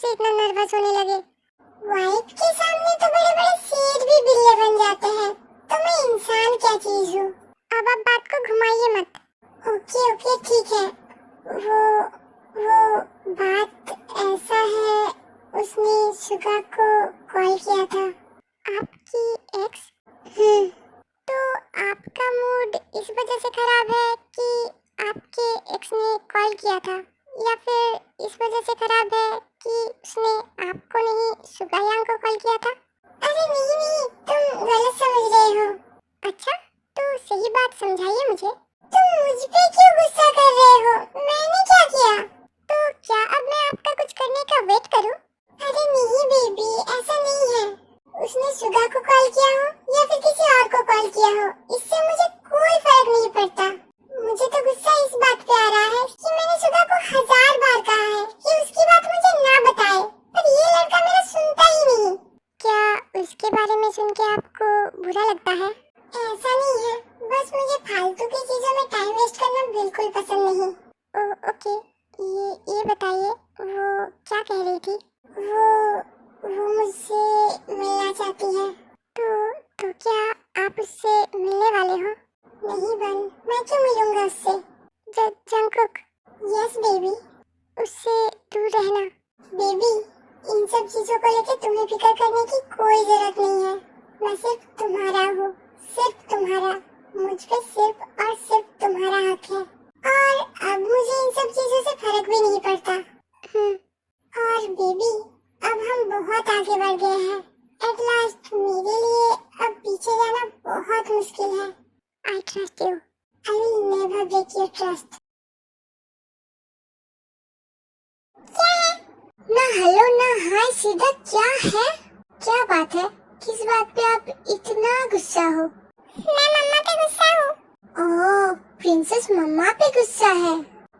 से इतना नर्वस होने लगे? वाइफ के सामने तो बड़े बड़े शेर भी बिल्ले बन जाते हैं, तो मैं इंसान क्या चीज हूँ? अब आप बात को घुमाइए मत। ओके ओके ठीक है। वो बात ऐसा है, उसने सुगा को कॉल किया था। आपकी एक्स? तो आपका मूड इस वजह से खराब है कि आपके एक्स ने कॉल किया था, या फिर इस वजह से खराब है कि उसने आपको नहीं सुगायांग को कॉल किया था? अरे नहीं नहीं, तुम गलत समझ रहे हो। अच्छा, तो सही बात समझाइए मुझे। तुम मुझ पे क्यों गुस्सा कर रहे हो? मैंने क्या किया? तो क्या अब मैं आपका कुछ करने का वेट करूं? अरे नहीं बेबी, ऐसा नहीं है। उसने सुगा को कॉल किया हो या फिर किसी और को कॉल किया हो, इससे मुझे कोई फर्क नहीं पड़ता। मुझे तो गुस्सा इस बात पे आ रहा है कि मैंने सुगा को 1000 बार कहा है कि उसकी बात मुझे ना बताए, पर ये लड़का मेरा सुनता ही नहीं। क्या उसके बारे में सुन के आपको बुरा लगता है? ऐसा नहीं है, बस मुझे फालतू की चीजों में टाइम वेस्ट करना बिल्कुल पसंद नहीं। ओके, ये बताइए, वो क्या कह रही थी? वो मुझसे मिलना चाहती है। तो क्या आप उससे मिलने वाले हो? नहीं बन, मैं क्यों मिलूंगा उससे? जंगकुक। Yes baby. उससे दूर रहना। बेबी, इन सब चीजों को लेकर तुम्हें फिक्र करने की कोई जरूरत नहीं है। मैं सिर्फ तुम्हारा हूँ, सिर्फ तुम्हारा। मुझ पे सिर्फ और सिर्फ तुम्हारा हक है, और अब मुझे इन सब चीजों से फर्क भी नहीं पड़ता। और बेबी, अब हम बहुत आगे बढ़ गए हैं। एट लास्ट मेरे लिए अब पीछे जाना बहुत मुश्किल है। I trust you. I will never break your trust. क्या है? ना हेलो ना हाय, सीधा क्या है? क्या बात है? किस बात पे आप इतना गुस्सा हो? मैं मम्मा पे गुस्सा हूँ। ओह, प्रिंसेस मम्मा पे गुस्सा है।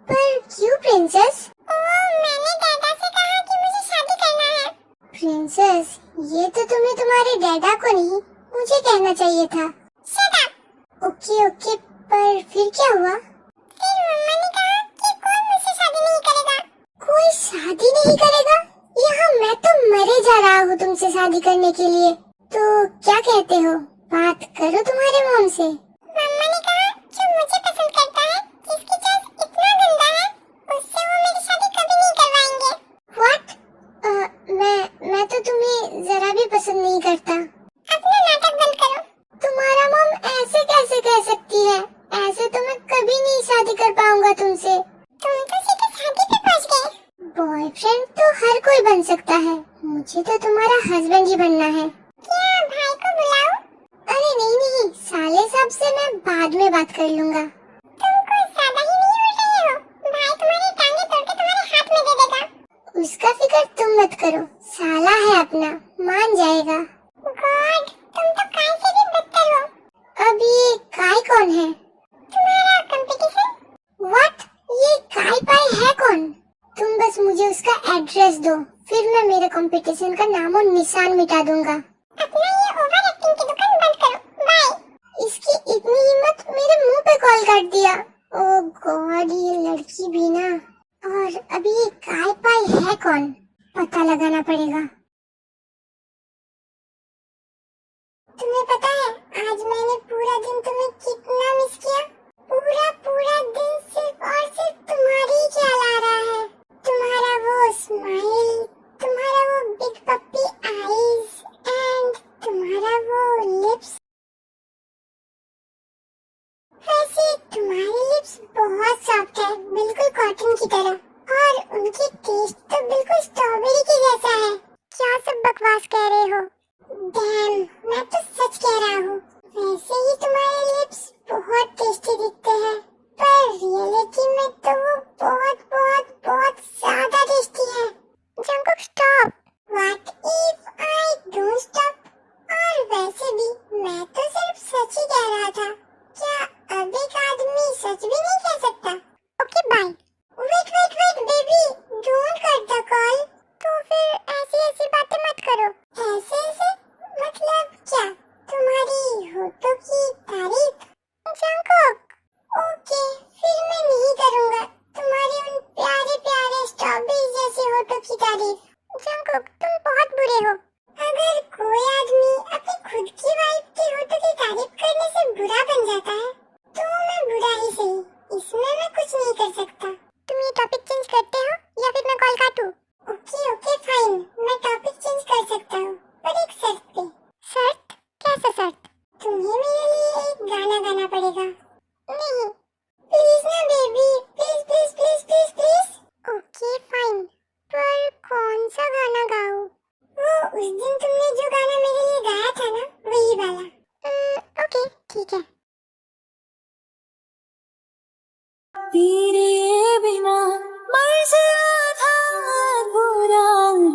पर क्यों प्रिंसेस? मैंने डैडा से कहा कि मुझे शादी करना है। प्रिंसेस, ये तो तुम्हें तुम्हारे डैडा को नहीं, मुझे कहना चाहिए था। Shut up. ओके ओके, पर फिर क्या हुआ? फिर मम्मा ने कहा कि कोई मुझसे शादी नहीं करेगा। कोई शादी नहीं करेगा? यहाँ मैं तो मरे जा रहा हूँ तुमसे शादी करने के लिए। तो क्या कहते हो, बात करो तुम्हारे मॉम से। मम्मा ने कहा जो मुझे पसंद करता है, जिसकी चॉइस इतना गंदा है, उससे वो मेरी शादी कभी नहीं करवाएंगे। व्हाट? मैं तो तुम्हें जरा भी पसंद नहीं करता। अपना नाटक बंद करो। तुम्हारा मॉम ऐसे कैसे कह सकती है? ऐसे तो मैं कभी नहीं शादी कर पाऊंगा तुमसे। तुम तो सीधे शादी पे पहुंच गए। बॉयफ्रेंड तो हर कोई बन सकता है, मुझे तो तुम्हारा हस्बैंड ही बनना है। क्या भाई को बुलाऊं? अरे नहीं नहीं, साले साहब से मैं बाद में बात कर लूंगा। तुम कुछ ज्यादा ही नहीं उड़ रहे हो? भाई तुम्हारी टांगे तोड़ के तुम्हारे हाथ में दे देगा। उसका फिक्र तुम मत करो, साला है अपना, मान जाएगा। गॉड, तुम तो काय से भी बदतर हो। अब ये काय कौन है? तुम्हारा कंपटीशन। व्हाट? ये काय पाई है कौन? तुम बस मुझे उसका एड्रेस दो, फिर मैं मेरे कंपटीशन का नाम और निशान मिटा दूंगा। अपना ये ओवर एक्टिंग की दुकान बंद करो। बाय। इसकी इतनी हिम्मत, मेरे मुंह पे कॉल कर दिया। ओह गॉड, ये लड़की भी ना। और अभी ये काय पाई है कौन, पता लगाना पड़ेगा। तुम्हें पता है आज मैंने पूरा दिन तुम्हें कितना मिस किया? पूरा पूरा दिन सिर्फ और सिर्फ तुम्हारी ही ख्याल आ रहा है। तुम्हारा वो स्माइल, तुम्हारा वो बिग पप्पी आईज, एंड तुम्हारा वो लिप्स। वैसे तुम्हारी लिप्स बहुत सॉफ्ट है, बिल्कुल कॉटन की तरह, और उनकी टेस्ट तो बिल्कुल स्ट्रॉबेरी की जैसा है। क्या सब बकवास कह रहे हो? डैम, मैं तो सच कह रहा हूँ। वैसे ही तुम्हारे लिप्स बहुत टेस्टी दिखते हैं, पर रियलिटी में तो वो बहुत बहुत बहुत ज्यादा टेस्टी है। Jungkook stop. What if I don't stop? और वैसे भी मैं तो सिर्फ सच ही कह रहा था। क्या अब एक आदमी सच भी नहीं कह सकता? Okay bye. Wait wait wait baby, don't cut the call. तो फिर ऐसी ऐसी बातें मत करो। ऐसे ऐसे मतलब क्या? तुम्हारी होठों की तारीफ? जंगकुक। ओके, फिर मैं नहीं करूँगा तुम्हारे उन प्यारे प्यारे स्ट्रॉबेरी जैसे होठों की तारीफ। तेरे बिना मर्ज आधा अधूरा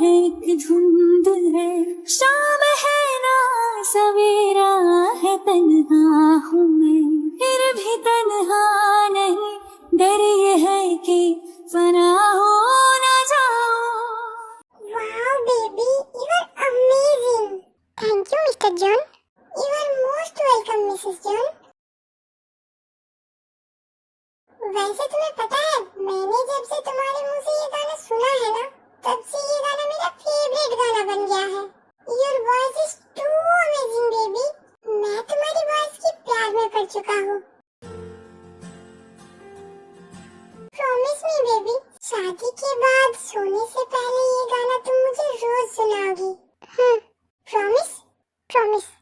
है, एक धुंध है, शाम है ना सवेरा है, तन्हा हूँ मैं फिर भी तन्हा नहीं, डर ये है कि फना हो न जाऊं। Wow, baby, you are amazing. Thank you, Mr. John. You are most welcome, Mrs. John. वैसे तुम्हें पता है, मैंने जब से तुम्हारे मुंह से ये गाना सुना है ना, तब से ये गाना मेरा फेवरेट गाना बन गया है। Your voice is too amazing, baby. मैं तुम्हारी वॉइस की प्यार में पड़ चुका हूँ। Promise me, baby. शादी के बाद सोने से पहले ये गाना तुम मुझे रोज सुनाओगी। प्रॉमिस? प्रॉमिस।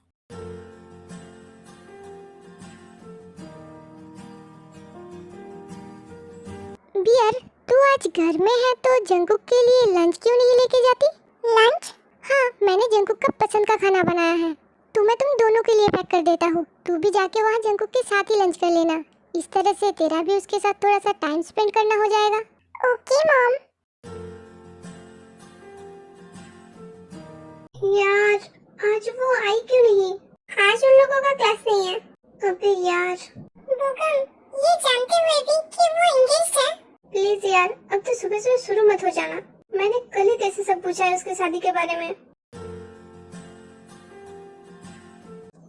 बियर, तू आज घर में है तो जंकुक के लिए लंच क्यों नहीं लेके जाती? लंच? हाँ, मैंने जंकुक का पसंद का खाना बनाया है, तो मैं तुम दोनों के लिए पैक कर देता हूँ। तू भी जाके वहाँ जंकुक के साथ ही लंच कर लेना। इस तरह से तेरा भी उसके साथ थोड़ा सा टाइम स्पेंड करना हो जाएगा। Okay mom. यार, आज वो आई क्यों नहीं? आज उन लोगों का क्लास नहीं है। अबे यार। बोगम, ये जानते हुए भी कि वो एंगेज्ड है। प्लीज यार, अब तो सुबह सुबह शुरू मत हो जाना। मैंने कल ही कैसे सब पूछा है उसके शादी के बारे में।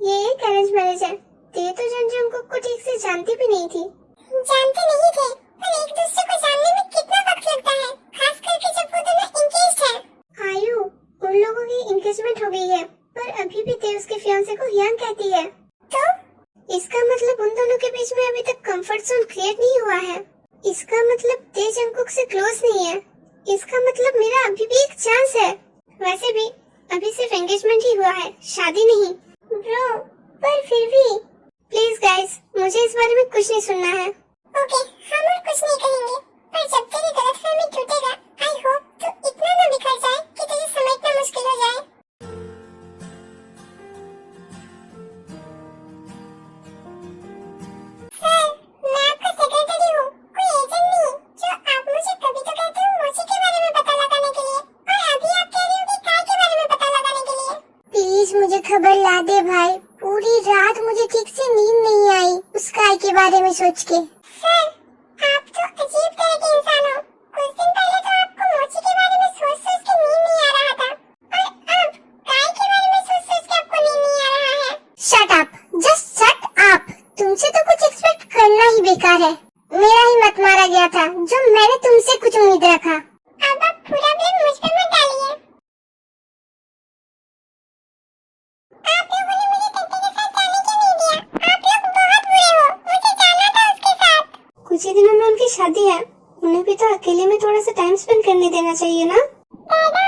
ये एक अरेंज मैरिज है। ते तो जंकुक को ठीक से जानती भी नहीं थी। जानते नहीं थे, पर एक दूसरे को जानने में कितना वक्त लगता है, खास करके जब वो दोनों एंगेज्ड है। आयु, उन लोगों की एंगेजमेंट हो गई है, पर अभी भी ते उसके फियांसे को हियांग कहती है। तो इसका मतलब उन दोनों के बीच में अभी तक कंफर्ट जोन क्रिएट नहीं हुआ है। इसका मतलब ते जंकुक से क्लोज नहीं है। इसका मतलब मेरा अभी भी एक चांस है। वैसे भी अभी सिर्फ एंगेजमेंट ही हुआ है, शादी नहीं। ब्रो, पर फिर भी प्लीज गाइस, मुझे इस बारे में कुछ नहीं सुनना है। ओके, हम और कुछ नहीं कहेंगे, पर जब तेरी गलतफहमी टूटेगा, आई होप तू इतना ना बिखर जाए कि तुझे समझना मुश्किल हो जाए। सर, मैं आपका सेक्रेटरी हूँ, कोई एजेंट नहीं, जो आप मुझे कभी तो कहते हो मोची के बारे में पता लगाने के लिए, और अभी आप कह रहे हो कि काय के बारे में पता लगाने के लिए। प्लीज मुझे खबर ला दे भाई, पूरी रात मुझे ठीक से नींद नहीं आई उस काय के बारे में सोच के। सर, आप तो अजीब तरह के इंसान हो। कुछ दिन पहले तो आपको मोची के बारे में सोच सोच के नींद नहीं आ रहा था, और अब काय के बारे में सोच सोच के आपको नींद नहीं आ रहा है। Shut up, just shut up. तुमसे तो कुछ एक्सपेक्ट करना ही बेकार है। मेरा ही मत मारा गया था, जो मैंने तुमसे कुछ उम्मीद रखा। अब आप पूरा ब्लेम मुझ पे मत डालिए। आप लोगों ने मुझे तंते के साथ जाने क्यों नहीं दिया? आप लोग बहुत बुरे हो, मुझे जाना था उसके साथ। कुछ ही दिनों में उनकी शादी है, उन्हें भी तो अकेले में थोड़ा सा टाइम स्पेंड करने देना चाहिए ना। दादा,